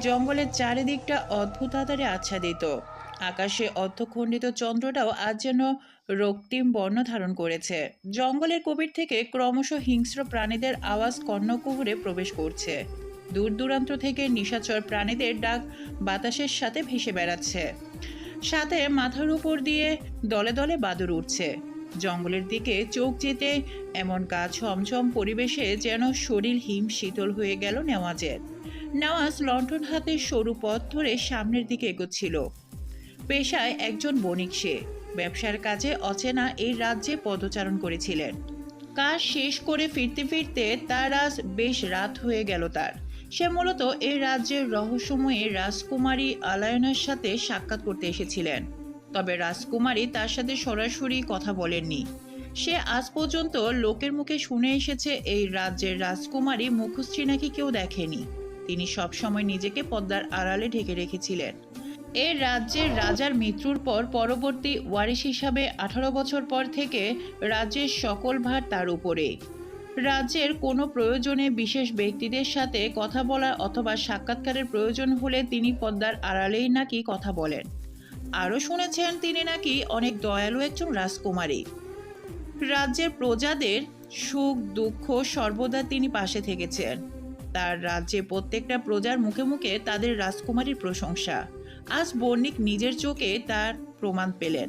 জঙ্গলের চারিদিকটা অদ্ভুত আধারে আচ্ছাদিত। আকাশে অর্ধখণ্ডিত চন্দ্রটাও আজ যেন রক্তিম বর্ণ ধারণ করেছে। জঙ্গলের গভীর থেকে ক্রমশ হিংস্র প্রাণীদের আওয়াজ কর্ণকুহরে প্রবেশ করছে। দূর দূরান্ত থেকে নিশাচর প্রাণীদের ডাক বাতাসের সাথে ভেসে বেড়াচ্ছে। সাথে মাথার উপর দিয়ে দলে দলে বাদুড় উঠছে। জঙ্গলের দিকে চোখ যেতে এমন গা ছমছম পরিবেশে যেন শরীর হিম শীতল হয়ে গেল নেওয়াজের। নেওয়াজ লণ্ঠন হাতে সরু পথ ধরে সামনের দিকে এগোচ্ছিল। পেশায় একজন বণিক সে। ব্যবসার কাজে অচেনা এই রাজ্যে পদচারণ করেছিলেন। কাজ শেষ করে ফিরতে ফিরতে তার আজ বেশ রাত হয়ে গেল তার। সে মূলত এই রাজ্যের রহস্যময়ী রাজকুমারী আলায়নার সাথে সাক্ষাৎ করতে এসেছিলেন। তবে রাজকুমারী তার সাথে সরাসরি কথা বলেননি। সে আজ পর্যন্ত লোকের মুখে শুনে এসেছে এই রাজ্যের রাজকুমারী মুখশ্রী নাকি কেউ দেখেনি। তিনি সবসময় নিজেকে পর্দার আড়ালে ঢেকে রেখেছিলেন। এই রাজ্যের রাজার মৃত্যুর পর পরবর্তী ওয়ারিশ হিসাবে 18 বছর পর থেকে রাজ্যের সকল ভার তার উপরে। রাজ্যের কোনো প্রয়োজনে বিশেষ ব্যক্তিদের সাথে কথা বলা অথবা সাক্ষাৎকারের প্রয়োজন হলে তিনি পর্দার আড়ালেই নাকি কথা বলেন। আরও শুনেছেন তিনি নাকি অনেক দয়ালু একজন রাজকুমারী। রাজ্যের প্রজাদের সুখ দুঃখ সর্বদা তিনি পাশে থেকেছেন। তার রাজ্যে প্রত্যেকটা প্রজার মুখে মুখে তাদের রাজকুমারীর প্রশংসা। আজ বণিক নিজের চোখে তার প্রমাণ পেলেন।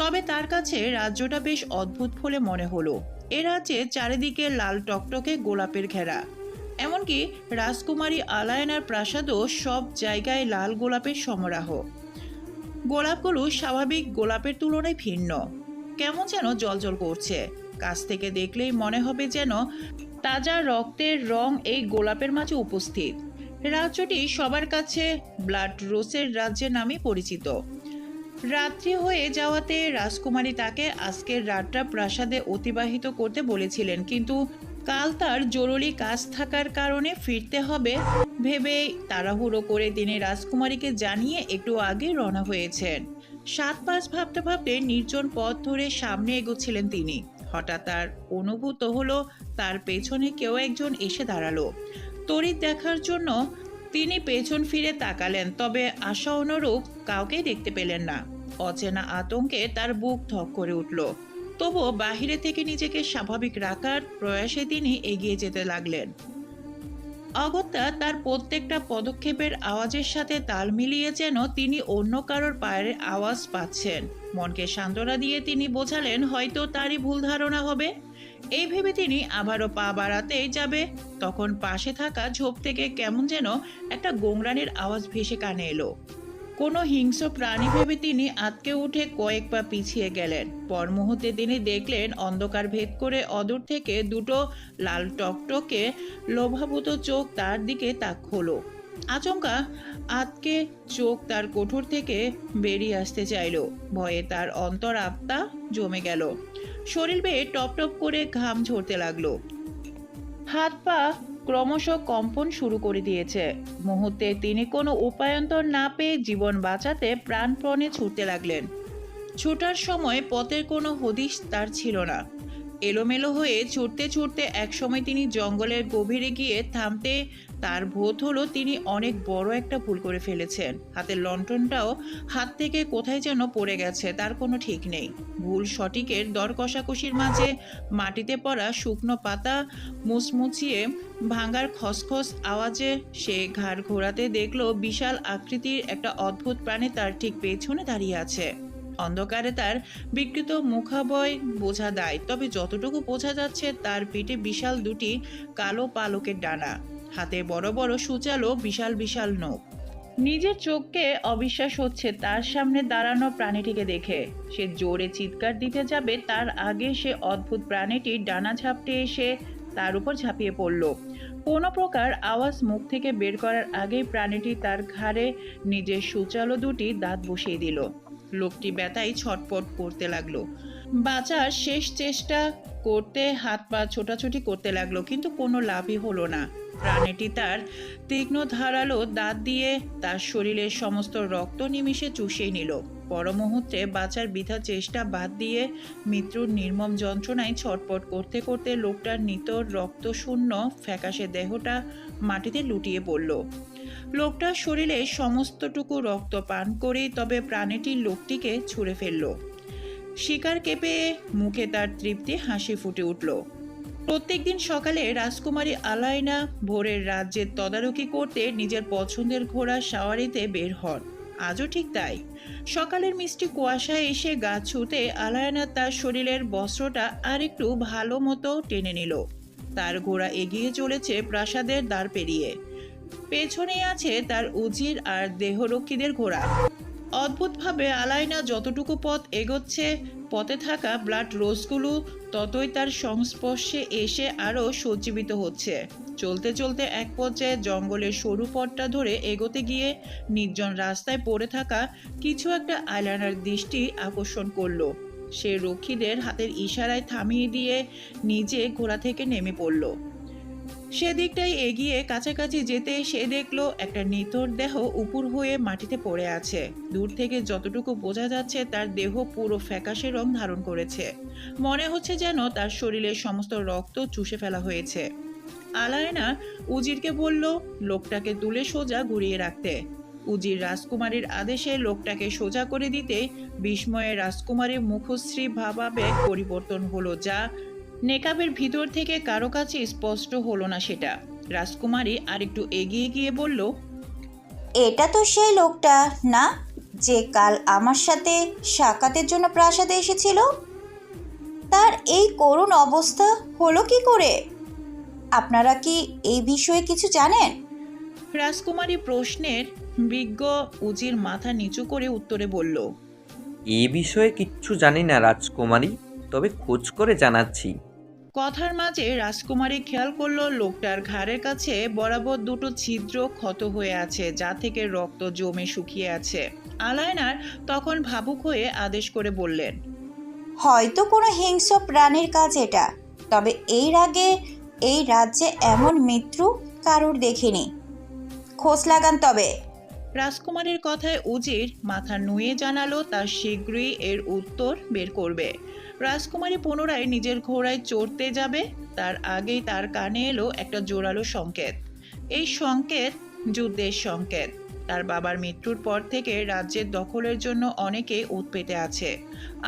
তবে তার কাছে রাজ্যটা বেশ অদ্ভুত বলে মনে হলো। এ রাজ্যে চারিদিকে লাল টকটকে গোলাপের ঘেরা। এমনকি রাজকুমারী আলায়নার প্রাসাদও সব জায়গায় লাল গোলাপের সমারোহ। গোলাপগুলো স্বাভাবিক গোলাপের তুলনায় ভিন্ন, কেমন যেন জ্বলজ্বল করছে। কাছ থেকে দেখলেই মনে হবে যেন তাজা রক্তের রং এই গোলাপের মাঝে উপস্থিত। রাজ্যটি সবার কাছে ব্লাড রোসের রাজ্যের নামে পরিচিত। রাত্রি হয়ে যাওয়াতে রাজকুমারী তাকে আজকের রাতটা প্রাসাদে অতিবাহিত করতে বলেছিলেন, কিন্তু কাল তার জরুরি কাজ থাকার কারণে ফিরতে হবে ভেবেই তাড়াহুড়ো করে তিনি রাজকুমারীকে জানিয়ে একটু আগে রওনা হয়েছেন। 7-5 ভাবতে ভাবতে নির্জন পথ ধরে সামনে এগোচ্ছিলেন তিনি। হঠাৎ তার অনুভূত হলো তার পেছনে কেউ একজন এসে দাঁড়ালো। তড়িৎ দেখার জন্য তিনি পেছন ফিরে তাকালেন, তবে আশা অনুরূপ কাউকেই দেখতে পেলেন না। অচেনা আতঙ্কে তার বুক ধক করে উঠল। তবুও বাহিরে থেকে নিজেকে স্বাভাবিক রাখার প্রয়াসে তিনি এগিয়ে যেতে লাগলেন। অগত্যা তার প্রত্যেকটা পদক্ষেপের আওয়াজের সাথে তাল মিলিয়ে যেন তিনি অন্য কারোর পায়ের আওয়াজ পাচ্ছেন। মনকে সান্ত্বনা দিয়ে তিনি বোঝালেন হয়তো তারই ভুল ধারণা হবে। এই ভেবে তিনি আবারও পা বাড়াতেই যাবে, তখন পাশে থাকা ঝোপ থেকে কেমন যেন একটা গোংরানির আওয়াজ ভেসে কানে এলো। কোনো হিংস্র প্রাণী ভেবে তিনি আঁতকে উঠে কয়েক পা পিছিয়ে গেলেন। পর মুহূর্তে তিনি দেখলেন অন্ধকার ভেদ করে অদূর থেকে দুটো লাল টকটকে লোভাভূত চোখ তার দিকে তাক হলো। আচমকা আতকে চোখ তার কোঠর থেকে বেরিয়ে আসতে চাইল। ভয়ে তার অন্তর আত্মা জমে গেল। শরীর বেয়ে টপ টপ করে ঘাম ঝরতে লাগলো। হাত পা ক্রমশ কম্পন শুরু করে দিয়েছে। মুহূর্তে তিনি কোনো উপায়ন্তর না পেয়ে জীবন বাঁচাতে প্রাণপণে ছুটতে লাগলেন। ছুটার সময় পথের কোনো হদিশ তার ছিল না। এলোমেলো হয়ে ছুটতে ছুটতে একসময় তিনি জঙ্গলের গভীরে গিয়ে থামতে তার বোধ হলো তিনি অনেক বড় একটা ভুল করে ফেলেছেন। হাতের লণ্ঠনটাও হাত থেকে কোথায় যেন পড়ে গেছে, তার কোনো ঠিক নেই। ভুল সঠিকের দর কষাকষির মাঝে মাটিতে পড়া শুকনো পাতা মুচমুচিয়ে ভাঙার খসখস আওয়াজে সে ঘাড় ঘোরাতে দেখলো বিশাল আকৃতির একটা অদ্ভুত প্রাণী তার ঠিক পেছনে দাঁড়িয়ে আছে। অন্ধকারে তার বিকৃত মুখাবয় বোঝা দায়, তবে যতটুকু বোঝা যাচ্ছে তার পিঠে বিশাল দুটি কালো পালকের ডানা, হাতে বড় বড় সূচালো বিশাল বিশাল নখ। নিজের চোখকে অবিশ্বাস হচ্ছে তার সামনে দাঁড়ানো প্রাণীটিকে দেখে। সে জোরে চিৎকার দিতে যাবে, তার আগে সে অদ্ভুত প্রাণীটি ডানা ঝাপটে এসে তার উপর ঝাঁপিয়ে পড়ল। কোনো প্রকার আওয়াজ মুখ থেকে বের করার আগেই প্রাণীটি তার ঘাড়ে নিজের সূচালো দুটি দাঁত বসিয়ে দিল। লোকটি ব্যথায় ছটপট করতে লাগলো। বাঁচার শেষ চেষ্টা করতে হাত পা ছোটাছুটি করতে লাগলো, কিন্তু কোনো লাভই হলো না। প্রাণীটি তার তীক্ষ্ণ ধারালো দাঁত দিয়ে তার শরীরের সমস্ত রক্ত নিমিষে চুষিয়ে নিল। পর মুহূর্তে বাঁচার বৃথা চেষ্টা বাদ দিয়ে মৃত্যুর নির্মম যন্ত্রণায় ছটপট করতে করতে লোকটার নিতর রক্তশূন্য ফ্যাকাশে দেহটা মাটিতে লুটিয়ে পড়ল। লোকটার শরীরে সমস্তটুকু রক্ত পান করে তবে প্রাণীটি লোকটিকে ছুঁড়ে ফেলল। শিকার কেঁপে মুখে তার তৃপ্তি হাসি ফুটে উঠল। প্রত্যেকদিন সকালে রাজকুমারী আলাইনা ভোরের রাজ্যের তদারকি করতে নিজের পছন্দের ঘোড়া সাওয়ারিতে বের হন। আজও ঠিক তাই। সকালের মিষ্টি কুয়াশায় এসে গা ছুঁতে আলাইনা তার শরীরের বস্ত্রটা আরেকটু ভালো মতো টেনে নিল। তার ঘোড়া এগিয়ে চলেছে প্রাসাদের দ্বার পেরিয়ে। পেছনেই আছে তার উজির আর দেহরক্ষীদের ঘোড়া। অদ্ভুতভাবে আলাইনা যতটুকু পথ এগোচ্ছে, পথে থাকা ব্লাড রোজগুলো ততই তার সংস্পর্শে এসে আরও সজ্জীবিত হচ্ছে। চলতে চলতে এক পর্যায়ে জঙ্গলের সরু পথটা ধরে এগোতে গিয়ে নির্জন রাস্তায় পড়ে থাকা কিছু একটা আলাইনার দৃষ্টি আকর্ষণ করলো। সে রক্ষীদের হাতের ইশারায় থামিয়ে দিয়ে নিজে ঘোড়া থেকে নেমে পড়ল। সেদিকটাই এগিয়ে কাছাকাছি যেতে সে দেখলো একটা নিথর দেহ উপুর হয়ে মাটিতে পড়ে আছে। দূর থেকে যতটুকু বোঝা যাচ্ছে তার দেহ পুরো ফ্যাকাশে রং ধারণ করেছে। মনে হচ্ছে যেন তার শরীরের সমস্ত রক্ত চুষে ফেলা হয়েছে। আলায়না উজিরকে বলল লোকটাকে তুলে সোজা ঘুরিয়ে রাখতে। উজির রাজকুমারীর আদেশে লোকটাকে সোজা করে দিতে বিস্ময়ে রাজকুমারীর মুখশ্রী ভাবাবেগ পরিবর্তন হলো, যা নেকাবের ভিতর থেকে কারো কাছে স্পষ্ট হলো না সেটা। রাজকুমারী আরেকটু এগিয়ে গিয়ে বলল, এটা তো সেই লোকটা না, যে কাল আমার সাথে সাক্ষাতের জন্য প্রাসাদে এসেছিল? তার এই করুণ অবস্থা হলো কি করে? আপনারা কি এই বিষয়ে কিছু জানেন? রাজকুমারী প্রশ্নের বিজ্ঞ উজির মাথা নিচু করে উত্তরে বলল, এ বিষয়ে কিচ্ছু জানি না রাজকুমারী, তবে খোঁজ করে জানাচ্ছি। কথার মাঝে রাজকুমারী খেয়াল করলো লোকটার ঘাড়ের কাছে বরাবর দুটো ছিদ্র ক্ষত হয়ে আছে, যা থেকে রক্ত জমে শুকিয়ে আছে। আলায়নার তখন ভাবুক হয়ে আদেশ করে বললেন, হয়তো কোনো হিংস্র প্রাণীর কাজ এটা, তবে এর আগে এই রাজ্যে এমন মৃত্যু কারুর দেখিনি। খোঁজ লাগান তবে। রাজকুমারীর কথায় উজির মাথা নুয়ে জানালো তার শীঘ্রই এর উত্তর বের করবে। রাজকুমারী পুনরায় নিজের ঘোড়ায় চড়তে যাবে, তার আগেই তার কানে এলো একটা জোরালো সংকেত। এই সংকেত যুদ্ধের সংকেত। তার বাবার মৃত্যুর পর থেকে রাজ্যের দখলের জন্য অনেকে ওঁত পেতে আছে।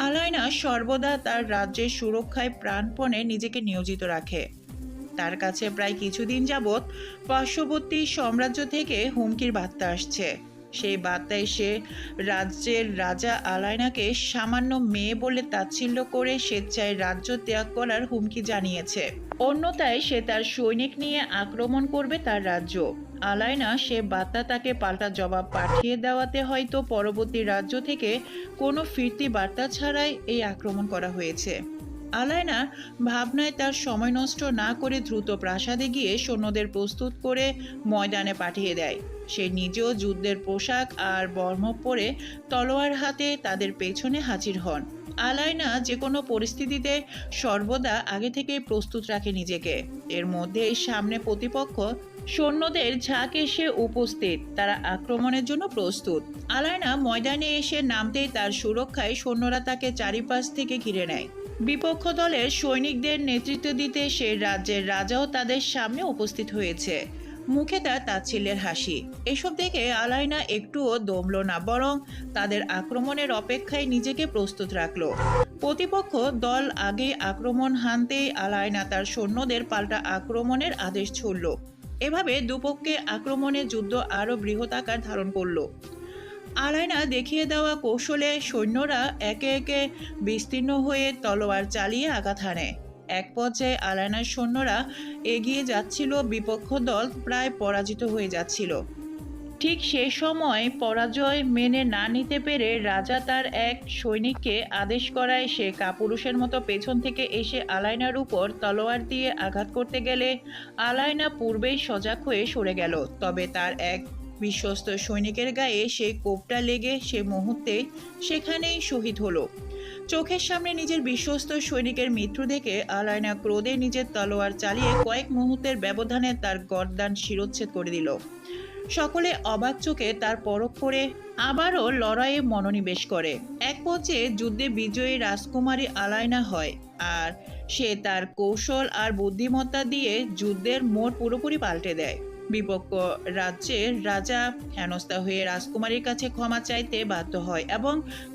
আলায়না সর্বদা তার রাজ্যের সুরক্ষায় প্রাণপণে নিজেকে নিয়োজিত রাখে। তার কাছে প্রায় কিছুদিন যাবৎ পার্শ্ববর্তী সাম্রাজ্য থেকে হুমকির বার্তা আসছে। সেই বার্তায় সে রাজ্যের রাজা আলায়নাকে সামান্য মেয়ে বলে তাচ্ছিল্য করে স্বেচ্ছায় রাজ্য ত্যাগ করার হুমকি জানিয়েছে। অন্যথায় সে তার সৈনিক নিয়ে আক্রমণ করবে তার রাজ্য। আলায়না সে বার্তা তাকে পাল্টা জবাব পাঠিয়ে দেওয়াতে হয়তো পরবর্তী রাজ্য থেকে কোনো ফিরতি বার্তা ছাড়াই এই আক্রমণ করা হয়েছে। আলায়না ভাবনায় তার সময় নষ্ট না করে দ্রুত প্রাসাদে গিয়ে সৈন্যদের প্রস্তুত করে ময়দানে পাঠিয়ে দেয়। সে নিজেও যুদ্ধের পোশাক আর বর্ম পরে তলোয়ার হাতে তাদের পেছনে হাজির হন। আলায়না যে কোনো পরিস্থিতিতে সর্বদা আগে থেকে প্রস্তুত রাখে নিজেকে। এর মধ্যে সামনে প্রতিপক্ষ সৈন্যদের ঝাঁক এসে উপস্থিত, তারা আক্রমণের জন্য প্রস্তুত। আলায়না ময়দানে এসে নামতেই তার সুরক্ষায় সৈন্যরা তাকে চারিপাশ থেকে ঘিরে নেয়। বিপক্ষ দলের সৈনিকদের নেতৃত্ব দিতে সে রাজ্যের রাজাও তাদের সামনে উপস্থিত হয়েছে। মুখে তার তাচ্ছিল্যের হাসি। এসব দেখে আলায়না একটুও দমল না, বরং তাদের আক্রমণের অপেক্ষায় নিজেকে প্রস্তুত রাখল। প্রতিপক্ষ দল আগে আক্রমণ হানতেই আলায়না তার সৈন্যদের পাল্টা আক্রমণের আদেশ ছুড়ল। এভাবে দুপক্ষে আক্রমণের যুদ্ধ আরও বৃহৎ আকার ধারণ করল। আলায়না দেখিয়ে দেওয়া কৌশলে সৈন্যরা একে একে বিস্তীর্ণ হয়ে তলোয়ার চালিয়ে আঘাত হানে। এক পর্যায়ে আলায়নার সৈন্যরা এগিয়ে যাচ্ছিল, বিপক্ষ দল প্রায় পরাজিত হয়ে যাচ্ছিল। ঠিক সে সময় পরাজয় মেনে না নিতে পেরে রাজা তার এক সৈনিককে আদেশ করায় সে কাপুরুষের মতো পেছন থেকে এসে আলায়নার উপর তলোয়ার দিয়ে আঘাত করতে গেলে আলায়না পূর্বেই সজাগ হয়ে সরে গেল। তবে তার এক বিশ্বস্ত সৈনিকের গায়ে সেই কোপটা লেগে সে মুহূর্তে সেখানেই শহীদ হলো। চোখের সামনে নিজের বিশ্বস্ত সৈনিকের মৃত্যু দেখে আলায়না ক্রোধে নিজের তলোয়ার চালিয়ে কয়েক মুহূর্তের ব্যবধানে তার গর্দান শিরোচ্ছেদ করে দিল। সকলে অবাক চোখে তার পরখ করে আবারও লড়াইয়ে মনোনিবেশ করে। এক পর্যায়ে যুদ্ধে বিজয়ী রাজকুমারী আলায়না হয়, আর সে তার কৌশল আর বুদ্ধিমত্তা দিয়ে যুদ্ধের মোড় পুরোপুরি পাল্টে দেয়। বিপক্ষ রাজ্যের রাজা হেনস্থা হয়ে রাজকুমারীর কাছে ক্ষমা চাইতে বাধ্য হয় এবং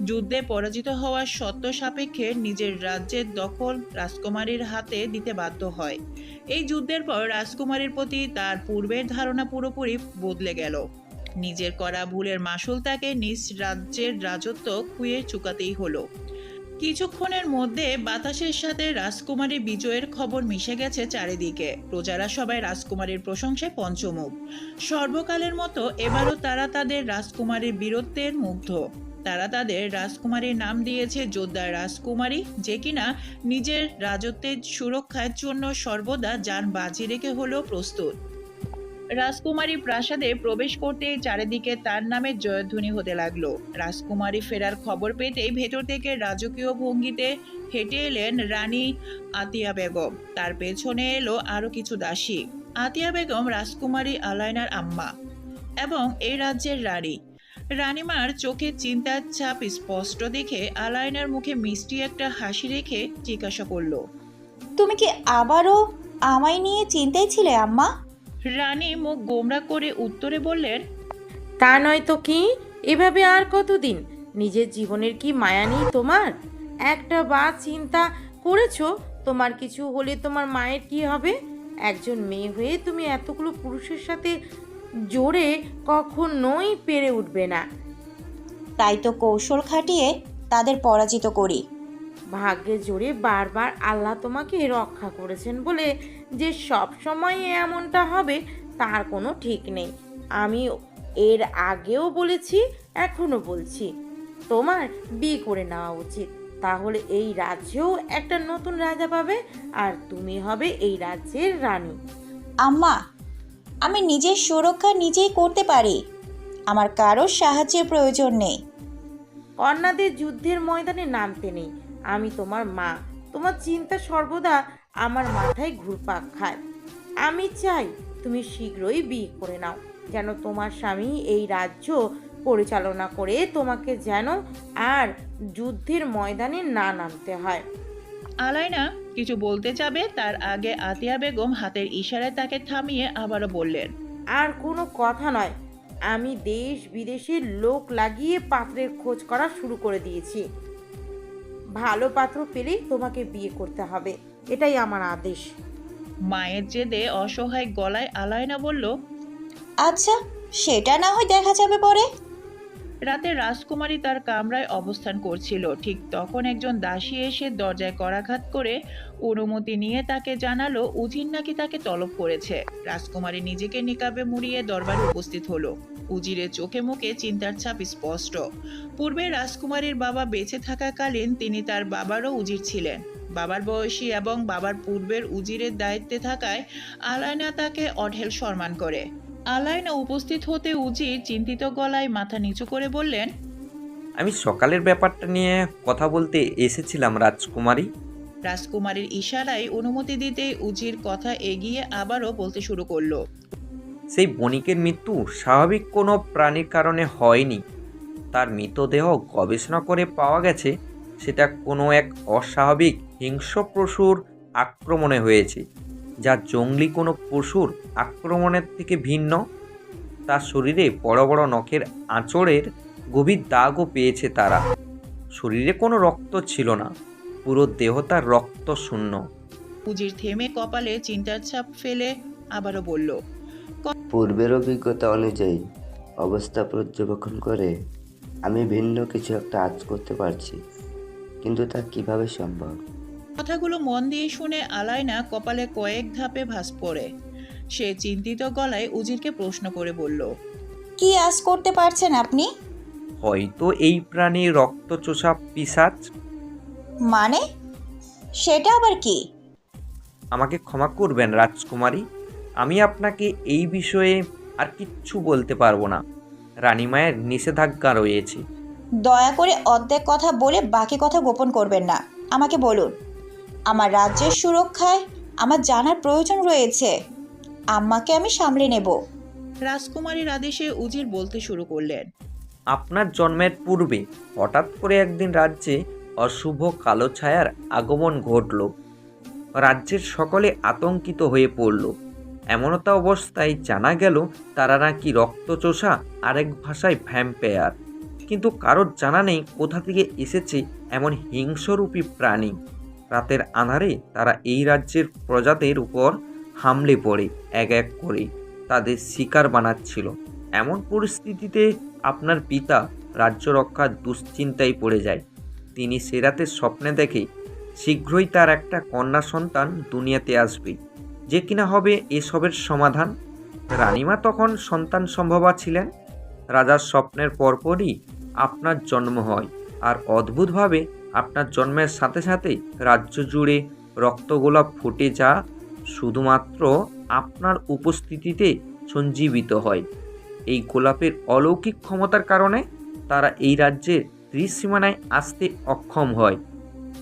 যুদ্ধে পরাজিত হওয়ার শর্ত সাপেক্ষে নিজের রাজ্যের দখল রাজকুমারীর হাতে দিতে বাধ্য হয়। এই যুদ্ধের পর রাজকুমারীর প্রতি তার পূর্বের ধারণা পুরোপুরি বদলে গেল। নিজের করা ভুলের মাসুল তাকে নিজ রাজ্যের রাজত্ব খুঁয়ে চুকাতেই হলো। কিছুক্ষণের মধ্যে বাতাসের সাথে রাজকুমারী বিজয়ের খবর মিশে গেছে চারিদিকে। প্রজারা সবাই রাজকুমারীর প্রশংসায় পঞ্চমুখ। সর্বকালের মতো এবারও তারা তাদের রাজকুমারীর বীরত্বের মুগ্ধ। তারা তাদের রাজকুমারীর নাম দিয়েছে যোদ্ধা রাজকুমারী, যে কিনা নিজের রাজত্বের সুরক্ষার জন্য সর্বদা যান বাজি রেখে হলেও প্রস্তুত। রাজকুমারী প্রাসাদে প্রবেশ করতেই চারিদিকে তার নামে জয়ধ্বনি হতে লাগলো। রাজকুমারী ফেরার খবর পেতেই ভেতর থেকে রাজকীয় ভঙ্গিতে হেঁটে এলেন রানী আতিয়া বেগম। তার পেছনে এলো আরো কিছু দাসী। আতিয়া বেগম রাজকুমারী আলাইনার আম্মা এবং এই রাজ্যের রানী। রানীমার চোখে চিন্তার ছাপ স্পষ্ট দেখে আলাইনার মুখে মিষ্টি একটা হাসি রেখে জিজ্ঞাসা করলো, তুমি কি আবারও আমায় নিয়ে চিন্তায় ছিলে আম্মা? রানী মুখ গোমড়া করে উত্তরে বললেন, তা নয় তো কি, এভাবে আর কতদিন? নিজের জীবনের কি মায়া নেই তোমার? একটা বা চিন্তা করেছো তোমার কিছু হলে তোমার মায়ের কি হবে? একজন মেয়ে হয়ে তুমি এতগুলো পুরুষের সাথে জোরে কখনোই পেরে উঠবে না। তাই তো কৌশল খাটিয়ে তাদের পরাজিত করি। ভাগ্যের জোরে বারবার আল্লাহ তোমাকে রক্ষা করেছেন বলে যে সব সময় এমনটা হবে তার কোনো ঠিক নেই। আমি এর আগেও বলেছি, এখনো বলছি, তোমার বিয়ে করে নেওয়া উচিত। তাহলে এই রাজ্যেও একটা নতুন রাজা পাবে আর তুমি হবে এই রাজ্যের রানী। আম্মা, আমি নিজের সুরক্ষা নিজেই করতে পারি। আমার কারোর সাহায্যের প্রয়োজন নেই। কন্যাদের যুদ্ধের ময়দানে নামতে নেই। আমি তোমার মা, তোমার চিন্তা সর্বদা আমার মাথায় ঘুরপাক খায়। আমি চাই তুমি শীঘ্রই বিয়ে করে নাও, যেন তোমার স্বামী এই রাজ্য পরিচালনা করে তোমাকে যেন আর যুদ্ধের ময়দানে না নামতে হয়। আলাইনা কিছু বলতে যাবে তার আগে আতিয়া বেগম হাতের ইশারায় তাকে থামিয়ে আবারও বললেন, আর কোনো কথা নয়, আমি দেশ বিদেশের লোক লাগিয়ে পাত্রের খোঁজ করা শুরু করে দিয়েছি। ভালো পাত্র পেলেই তোমাকে বিয়ে করতে হবে, এটাই আমার আদেশ। মায়ের জেদে অসহায় গলায় আলাইনা বলল, আচ্ছা, সেটা না হয় দেখা যাবে পরে। রাতে রাজকুমারী তার কামরায় অবস্থান করছিল। ঠিক তখন একজন দাসী এসে দরজায় করাঘাত করে অনুমতি নিয়ে তাকে জানালো উজির নাকি তাকে তলব করেছে। রাজকুমারী নিজেকে নিকাবে মুড়িয়ে দরবারে উপস্থিত হলো। উজিরের চোখে মুখে চিন্তার ছাপ স্পষ্ট। পূর্বে রাজকুমারীর বাবা বেঁচে থাকাকালীন তিনি তার বাবারও উজির ছিলেন। বাবার বয়সী এবং বাবার পূর্বের উজিরের দায়িত্বে থাকায় আলাইনা তাকে অঢেল সম্মান করে। আলাইনা উপস্থিত হতে উজির চিন্তিত গলায় মাথা নিচু করে বললেন, আমি সকালের ব্যাপারটা নিয়ে কথা বলতে এসেছিলাম রাজকুমারী। রাজকুমারীর ইশারায় অনুমতি দিতেই উজির কথা এগিয়ে আবারও বলতে শুরু করলো, সেই বণিকের মৃত্যু স্বাভাবিক কোনো প্রাণীর কারণে হয়নি। তার মৃতদেহ গবেষণা করে পাওয়া গেছে সেটা কোনো এক অস্বাভাবিক হিংস্র পশুর আক্রমণে হয়েছে, যা জঙ্গলি কোনো পশুর আক্রমণের থেকে ভিন্ন। তার শরীরে বড় বড় নখের আঁচড়ের গভীর দাগও পেয়েছে তারা। শরীরে কোনো রক্ত ছিল না, পুরো দেহ তার রক্ত শূন্য। উজির থেমে কপালে চিন্তার ছাপ ফেলে আবারও বলল, পূর্বের অভিজ্ঞতা অনুযায়ী অবস্থা পর্যবেক্ষণ করে আমি ভিন্ন কিছু একটা আজ করতে পারছি, কিন্তু তা কিভাবে সম্ভব? কথাগুলো মন দিয়ে শুনে আলাইনা কপালে কয়েক ধাপে ভাঁজ পড়ে। সে চিন্তিত গলায় উজিরকে প্রশ্ন করে বলল, কি আজ করতে পারছেন আপনি? হয়তো এই প্রাণী রক্তচোষা পিশাচ। মানে, সেটা আবার কি? আমাকে ক্ষমা করবেন রাজকুমারী, আমি আপনাকে এই বিষয়ে আর কিচ্ছু বলতে পারবো না। রানীমায়ের নিষেধাজ্ঞা রয়েছে। দয়া করে অর্ধেক কথা বলে বাকি কথা গোপন করবেন না। আমাকে বলুন, আমার রাজ্যের সুরক্ষায় আমার জানার প্রয়োজন রয়েছে। আম্মাকে আমি সামলে নেব। রাজকুমারীর আদেশে উজির বলতে শুরু করলেন, আপনার জন্মের পূর্বে হঠাৎ করে একদিন রাজ্যে অশুভ কালো ছায়ার আগমন ঘটল। রাজ্যের সকলে আতঙ্কিত হয়ে পড়ল। এমনতা অবস্থায় জানা গেল তারা নাকি রক্তচোষা, আরেক ভাষায় ভ্যাম্পায়ার। কিন্তু কারোর জানা নেই কোথা থেকে এসেছে এমন হিংস্ররূপী প্রাণী। রাতের আঁধারে তারা এই রাজ্যের প্রজাদের উপর হামলে পড়ে এক এক করে তাদের শিকার বানাচ্ছিল। এমন পরিস্থিতিতে আপনার পিতা রাজ্য রক্ষার দুশ্চিন্তায় পড়ে যায়। তিনি সে রাতে স্বপ্নে দেখে শীঘ্রই তার একটা কন্যা সন্তান দুনিয়াতে আসবে, যে কিনা হবে এসবের সমাধান। রানীমা তখন সন্তান সম্ভবা ছিলেন। রাজার স্বপ্নের পরপরই আপনার জন্ম হয়, আর অদ্ভুতভাবে আপনার জন্মের সাথে সাথে রাজ্য জুড়ে রক্তগোলাপ ফুটে যা শুধুমাত্র আপনার উপস্থিতিতে সঞ্জীবিত হয়। এই গোলাপের অলৌকিক ক্ষমতার কারণে তারা এই রাজ্যের ত্রিসীমানায় আসতে অক্ষম হয়।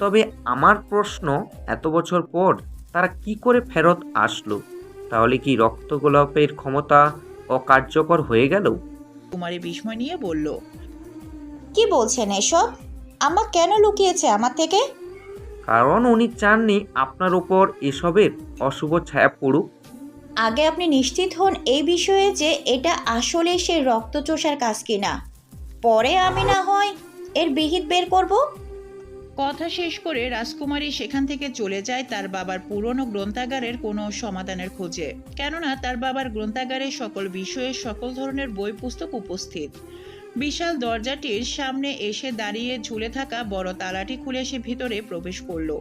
তবে আমার প্রশ্ন, এত বছর পর তারা কি করে ফেরত আসলো? তাহলে কি রক্তগোলাপের ক্ষমতা অকার্যকর হয়ে গেল? কুমারী বিস্ময় নিয়ে বলল, কি বলছেন এসব? আম্মা কেন লুকিয়েছে আমার থেকে? কারণ উনি চাননি আপনার উপর এসবের অশুভ ছায়া পড়ুক। আগে আপনি নিশ্চিত হন এই বিষয়ে যে এটা আসলে সে রক্তচোষার কাজ কিনা, পরে আমি না হয় এর বিহিত বের করব। কথা শেষ করে রাজকুমারী সেখান থেকে চলে যায় তার বাবার পুরনো গ্রন্থাগারের কোনো সমাধানের খোঁজে। কেননা তার বাবার গ্রন্থাগারে সকল বিষয়ের সকল ধরনের বই পুস্তক উপস্থিত। বিশাল দরজাটির সামনে এসে দাঁড়িয়ে ঝুলে থাকা বড় তালাটি খুলে সে ভিতরে প্রবেশ করলো।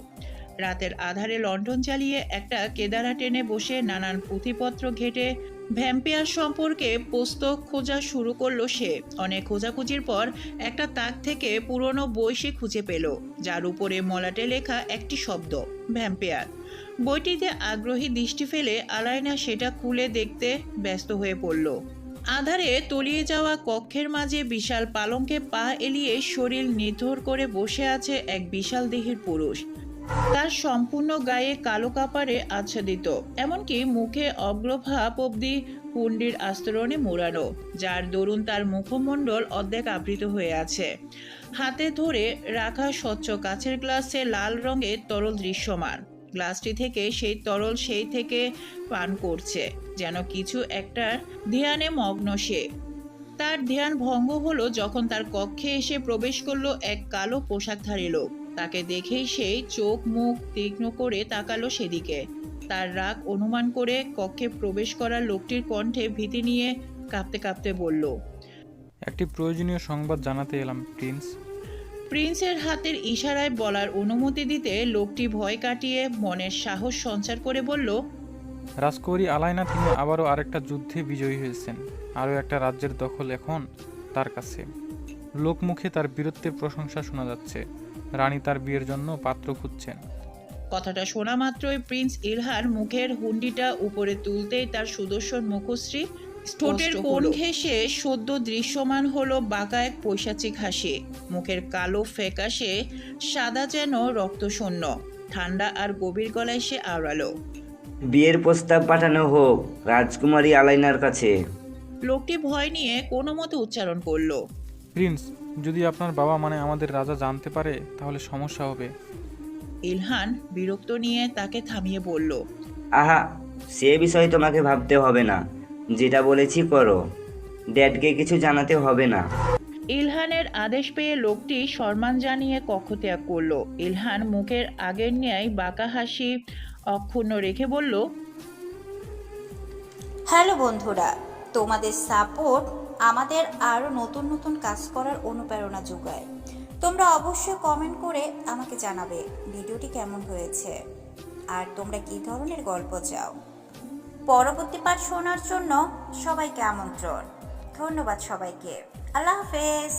রাতের আধারে লণ্ঠন চালিয়ে একটা কেদারা টেনে বসে নানান পুঁথিপত্র ঘেটে ভ্যাম্পায়ার সম্পর্কে পুস্তক খোঁজা শুরু করলো সে। অনেক খোঁজাখুঁজির পর একটা তাক থেকে পুরনো বই সে খুঁজে পেল, যার উপরে মলাটে লেখা একটি শব্দ, ভ্যাম্পায়ার। বইটিতে আগ্রহী দৃষ্টি ফেলে আলাইনা সেটা খুলে দেখতে ব্যস্ত হয়ে পড়ল। আধারে তলিয়ে যাওয়া কক্ষের মাঝে বিশাল পালঙ্কে পা এলিয়ে শরীর নিথর করে বসে আছে এক বিশাল দেহের পুরুষ। তার সম্পূর্ণ গায়ে কালো কাপড়ে আচ্ছাদিত, এমনকি মুখে অগ্রভাগ অব্দি হুন্ডির আস্তরণে মোড়ানো, যার দরুন তার মুখমণ্ডল অর্ধেক আবৃত হয়ে আছে। হাতে ধরে রাখা স্বচ্ছ কাচের গ্লাসে লাল রঙের তরল দৃশ্যমান। গ্লাসটি থেকে সেই তরল সেই থেকে পান করছে, যেন কিছু একটা ধ্যানে মগ্ন সে। তার ধ্যান ভঙ্গ হলো যখন তার কক্ষে এসে প্রবেশ করলো এক কালো পোশাকধারী লোক। তাকে দেখেই সেই চোখ মুখ তীক্ষ্ণ করে তাকালো সেদিকে। তার রাগ অনুমান করে কক্ষে প্রবেশ করা লোকটির কণ্ঠে ভীতি নিয়ে কাঁপতে কাঁপতে বলল, একটি প্রয়োজনীয় সংবাদ জানাতে এলাম প্রিন্স। প্রিন্সের হাতের ইশারায় বলার অনুমতি দিতে লোকটি ভয় কাটিয়ে মনের সাহস সঞ্চার করে বলল, রাজকুমারী আলাইনা তিনি আবারও আরেকটা যুদ্ধে বিজয়ী হয়েছেন। আরও একটা রাজ্যের দখল এখন তার কাছে। লোকমুখে তার বীরত্বের প্রশংসা শোনা যাচ্ছে। রানী তার বিয়ের জন্য পাত্র খুঁজছেন। কথাটা শোনা মাত্রই প্রিন্স ইলহার মুখের হুন্ডিটা উপরে তুলতেই তার সুদর্শন মুখশ্রী ঠোঁটের কোণ ঘেঁষে সদ্য দৃশ্যমান হলো বাঁকা এক পৈশাচিক হাসি। মুখের কালো ফ্যাকাশে সাদা যেন রক্তশূন্য, ঠান্ডা আর গভীর গলায় সে আওড়ালো, বিয়ের প্রস্তাব পাঠানো হোক রাজকুমারী আলাইনার কাছে। লোকটি ভয় নিয়ে কোনো মতে উচ্চারণ করলো, প্রিন্স, যদি আপনার বাবা মানে আমাদের রাজা জানতে পারে তাহলে সমস্যা হবে। ইলহান বিরক্ত নিয়ে তাকে থামিয়ে বলল, আহা, সে বিষয়ে তোমাকে ভাবতে হবে না, যেটা বলেছি করো, ড্যাডকে কিছু জানাতে হবে না। ইলহানের আদেশ পেয়ে লোকটি সম্মান জানিয়ে কক্ষ ত্যাগ করলো। ইলহান মুখের আগের ন্যায় বাঁকা হাসি অক্ষুণ্ণ রেখে বলল, হ্যালো বন্ধুরা, তোমাদের সাপোর্ট আমাদের আরও নতুন নতুন কাজ করার অনুপ্রেরণা যোগায়। তোমরা অবশ্যই কমেন্ট করে আমাকে জানাবে ভিডিওটি কেমন হয়েছে আর তোমরা কী ধরনের গল্প চাও। পরবর্তী পাঠ শোনার জন্য সবাইকে আমন্ত্রণ। ধন্যবাদ সবাইকে। আল্লাহ হাফেজ।